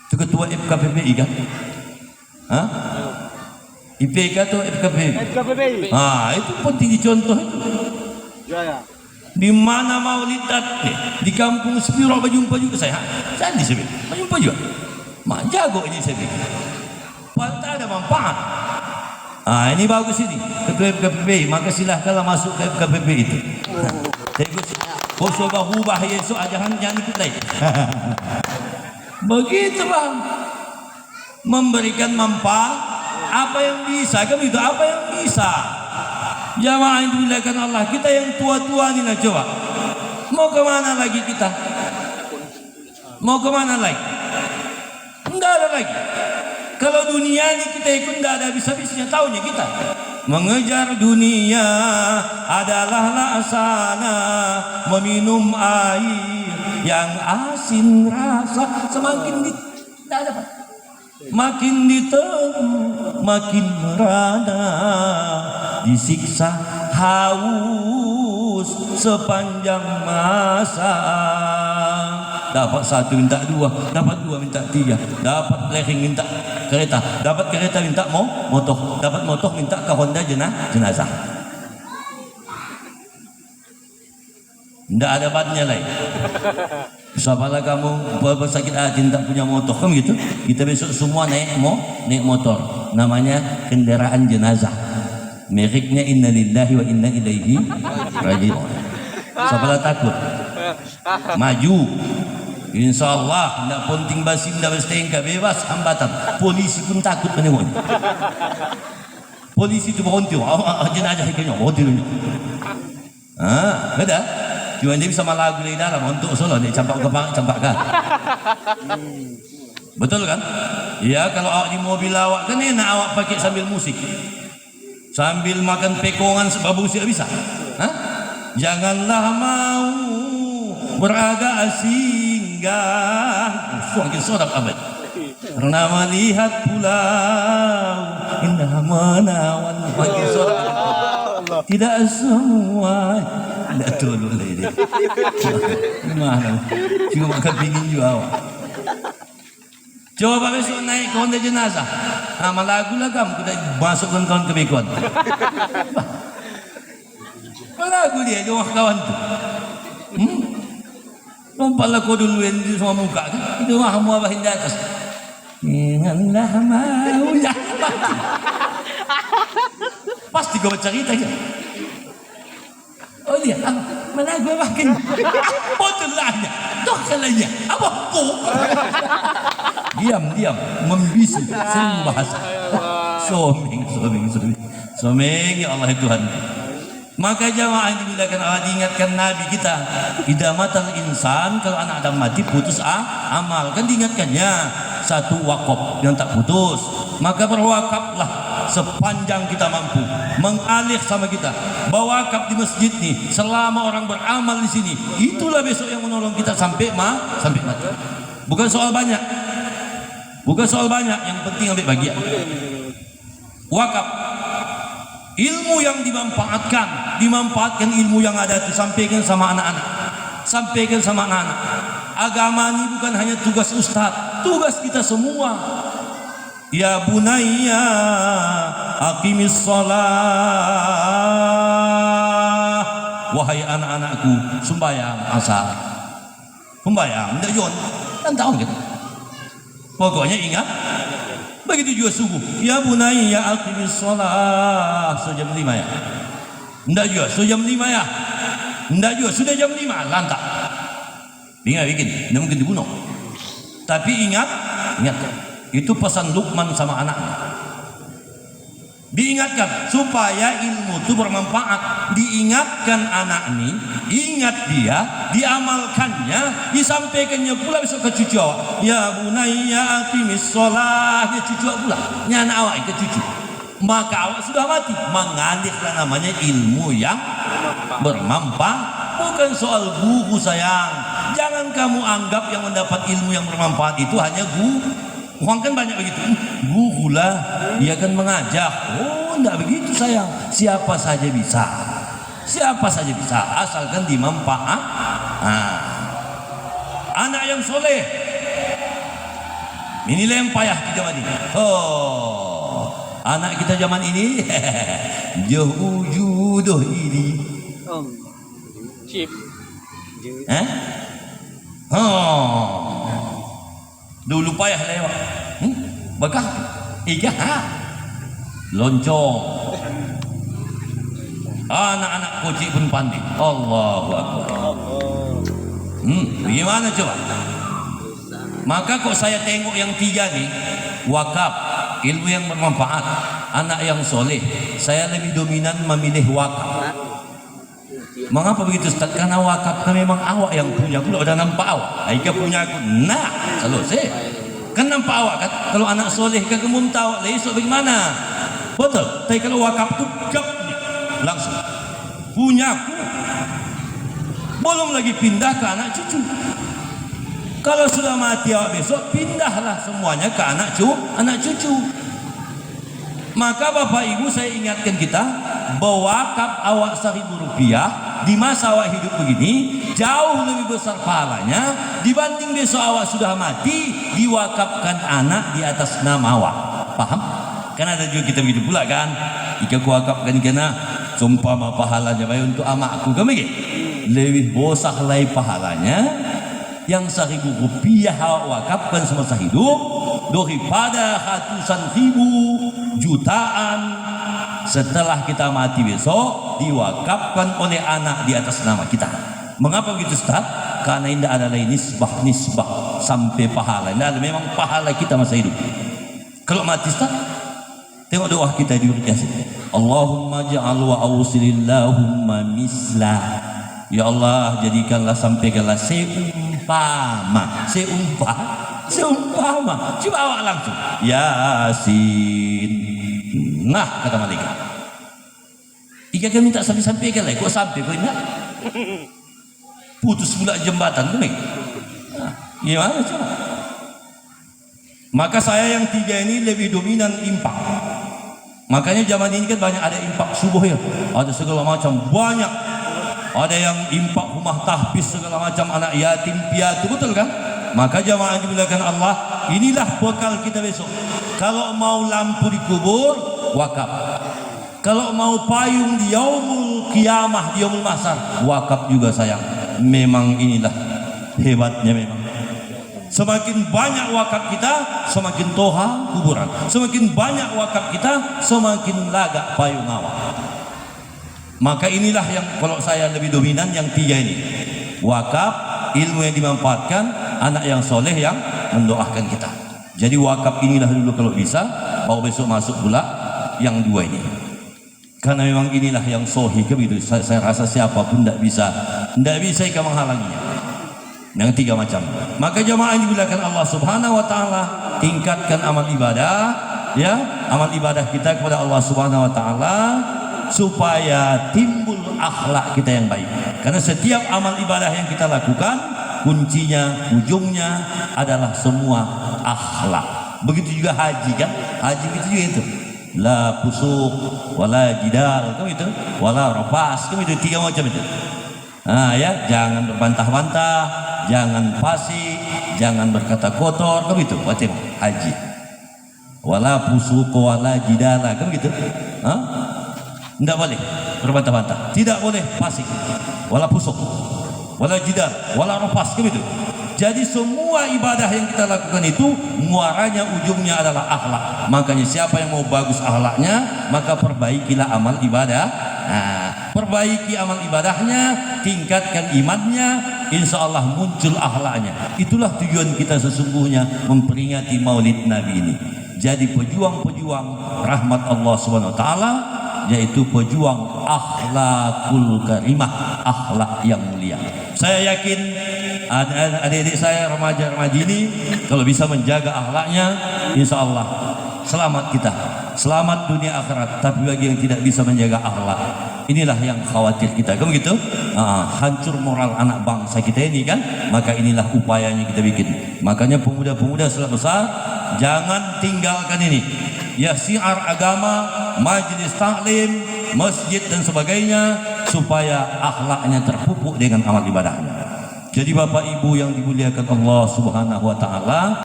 Itu ketua FKPPI kan? Hah? IPK atau FKPPI? FKPPI. Itu penting dicontoh itu. Ya. Di mana maulid di kampung Sepiro berjumpa juga saya. Saya di Sepiro berjumpa juga. Mak jago ini saya pikir. Padahal ada manfaat. Ini bagus ini ketua FKPPI. Maka silahkanlah masuk ke FKPPI itu. Kau coba ubah Yesus ajaran jangan ikut lain. Begitu bang, memberikan manfaat apa yang bisa, kan itu apa yang bisa. Jamaah yang dimuliakan Allah, kita yang tua-tua ini lah coba. Mau kemana lagi kita? Mau kemana lagi? Enggak ada lagi. Kalau dunia ini kita ikut enggak ada habis-habisnya, tahunya kita. Mengejar dunia adalah laksana meminum air yang asin rasa. Semakin tidak ada Pak. Makin diteguh makin merana, disiksa haus sepanjang masa. Dapat satu minta dua, dapat dua minta tiga, dapat lering minta kereta, dapat kereta minta motor, dapat motor minta ke Honda jenazah. Tidak ada batnya lain. Sabarlah kamu bersakit hati tak punya motor, kan gitu. Kita besok semua naik motor, namanya kendaraan jenazah. Mereknya Innalillahi wa inna ilaihi raji'un. Sabarlah takut, maju. Insya Allah tidak penting basim, tidak berstengkak, bebas hambatan. Polisi pun takut menengoknya. Polisi itu berhenti, jenazah ikannya berhenti. Beda. Cuma dia bisa lagu di dalam untuk solo dia campak campak kan. Betul kan? Ya, kalau awak di mobil awak kan enak awak pakai sambil musik, sambil makan pekongan sebab musik bisa. Janganlah mau beragak singgah, semakin sodak abad. Karena melihat pulau indah menawan, makin sodak abad. Tidak semua. Tidak tolong lagi dia. Gimana? Cuma makan pingin juga awak. Coba besok naik ke Honda jenazah. Nama lagu lah kamu kita masukkan kawan kebekuan. Lagu dia kawan tu. Lompatlah kau dulu yang di semua muka kan. Itu mahmu abah di atas. Ingatlah maunya. Pasti kau bercerita je. Oh lihat, mana gue makin betul lahnya, toh salahnya, apa kok? Diam, membisu, sering bahasa. Someng, ya Allah Tuhan. Maka jamaah yang dimuliakan Allah, diingatkan Nabi kita, idamatal insan, kalau anak Adam mati putus amal, kan diingatkannya satu wakaf yang tak putus. Maka berwakaflah sepanjang kita mampu, mengalir sama kita, berwakaf di masjid nih selama orang beramal di sini. Itulah besok yang menolong kita sampai mati. Bukan soal banyak, yang penting ambil bagian. Wakaf, ilmu yang dimanfaatkan ilmu yang ada itu sampaikan sama anak-anak. Agama ini bukan hanya tugas ustaz, tugas kita semua. Ya bunayya aqimis shalah, wahai anak-anakku sembahyang asar. Sembahyang tidak jon kan tahu gitu. Pokoknya ingat. Begitu juga subuh. Ya bunayya aqimis shalah, sejam 5 ya. Tidak juga sejam 5 ya. Tidak juga sudah jam 5 lantak. Ingat bikin, tidak mungkin dibunuh. Tapi ingat. Itu pesan Luqman sama anaknya. Diingatkan supaya ilmu itu bermanfaat. Diingatkan anak ini, ingat dia, diamalkannya, disampaikannya pula besok ke cucu awak. Ya bunayya aqimis shalah, dia cucu awak pula. Ini anak awak ke cucu. Maka awak sudah mati. Mengalirlah namanya ilmu yang bermanfaat. Bukan soal guru sayang. Jangan kamu anggap yang mendapat ilmu yang bermanfaat itu hanya guru. Orang kan banyak begitu. Guru lah, dia kan mengajak. Oh, enggak begitu sayang. Siapa saja bisa, asalkan dimanfaat. Anak yang soleh, Inilah yang payah di zaman ini. Oh, anak kita zaman ini jauh jodoh ini. Chip. Eh? Oh, dulu payah lewat. Bekah, iga, loncong. Anak-anak kocik pun pandai. Allahu Akbar. Bagaimana coba? Maka kok saya tengok yang tiga nih, wakaf, ilmu yang bermanfaat, anak yang soleh, saya lebih dominan memilih wakaf. Mengapa begitu Ustaz? Karena wakaf kan memang awak yang punya. Aku udah nampak awak, Aika punya aku. Nah, selesai. Kan nampak awak kan? Kalau anak soleh kan kamu tahu, esok bagaimana? Betul. Tapi kalau wakaf tu langsung punya aku. Belum lagi pindah ke anak cucu. Kalau sudah mati awak besok, pindahlah semuanya ke anak cucu. Maka Bapak Ibu, saya ingatkan kita, berwakaf awak Rp1.000 di masa awak hidup begini jauh lebih besar pahalanya dibanding besok awak sudah mati diwakafkan anak di atas nama awak. Paham? Kan ada juga kita begitu pula kan, jika ku wakafkan kena sumpama pahalanya baik untuk amakku, kan begitu? Lebih besar lagi pahalanya yang Rp1.000 awak wakafkan semasa hidup daripada ratusan ribu, jutaan setelah kita mati besok diwakafkan oleh anak di atas nama kita. Mengapa begitu Ustaz? Karena tidak ada lagi nisbah sampai pahala. Tidak ada, memang pahala kita masa hidup. Kalau mati Ustaz, tengok doa kita di Yasin. Allahumma ja'al wa awsilillahumma misla. Ya Allah, jadikanlah sampaikanlah seumpama. Coba awak langsung Yasin. Nah, kata malaikat, jika kami tak sampaikan lagi, kok sampai kau ingat? Putus pula jembatan tu, gimana coba? Maka saya yang tiga ini lebih dominan impak. Makanya zaman ini kan banyak ada impak subuh ya, ada segala macam banyak. Ada yang impak rumah tahfiz segala macam, anak yatim piatu, betul kan? Maka jamaah dimuliakan Allah, inilah bekal kita besok. Kalau mau lampu dikubur, wakaf. Kalau mau payung di yaumul kiamah, di yaumul mahsyar, wakaf juga sayang. Memang inilah hebatnya memang. Semakin banyak wakaf kita, semakin toha kuburan. Semakin banyak wakaf kita, semakin lagak payung awak. Maka inilah yang kalau saya lebih dominan yang tiga ini. Wakaf, ilmu yang dimanfaatkan, anak yang soleh yang mendoakan kita. Jadi wakaf inilah dulu kalau bisa, baru besok masuk pula yang dua ini. Karena memang inilah yang sahih begitu. Saya rasa siapapun tidak bisa ikan menghalanginya. Yang tiga macam. Maka jemaah yang dimuliakan Allah Subhanahu wa taala, tingkatkan amal ibadah, ya, amal ibadah kita kepada Allah Subhanahu wa taala supaya timbul akhlak kita yang baik. Karena setiap amal ibadah yang kita lakukan, kuncinya, ujungnya adalah semua akhlak. Begitu juga haji kan? Haji itu juga itu. La pusuk, wala jidal, kan itu, wala rafas, kan itu tiga macam itu. Nah ya, jangan berbantah-bantah, jangan fasik, jangan berkata kotor, kan itu. Macam haji. Wala pusuk, wala jidal, kan gitu. Tidak boleh berbantah-bantah, tidak boleh fasik, wala pusuk, wala jidal, wala rafas, kan itu. Jadi semua ibadah yang kita lakukan itu muaranya, ujungnya adalah akhlak. Makanya siapa yang mau bagus akhlaknya, maka perbaikilah amal ibadah. Nah, perbaiki amal ibadahnya, tingkatkan imannya, insya Allah muncul akhlaknya. Itulah tujuan kita sesungguhnya memperingati Maulid Nabi ini. Jadi pejuang-pejuang rahmat Allah Subhanahu wa taala, yaitu pejuang akhlakul karimah, akhlak yang mulia. Saya yakin adik-adik saya, remaja-remaji ini kalau bisa menjaga akhlaknya, insya Allah selamat kita, selamat dunia akhirat. Tapi bagi yang tidak bisa menjaga akhlak, inilah yang khawatir kita, kan begitu? Hancur moral anak bangsa kita ini kan. Maka inilah upayanya kita bikin. Makanya pemuda-pemuda setelah besar, jangan tinggalkan ini ya, syiar agama, majelis taklim, masjid dan sebagainya, supaya akhlaknya terpupuk dengan amal ibadahnya. Jadi Bapak Ibu yang dimuliakan Allah Subhanahu wa taala,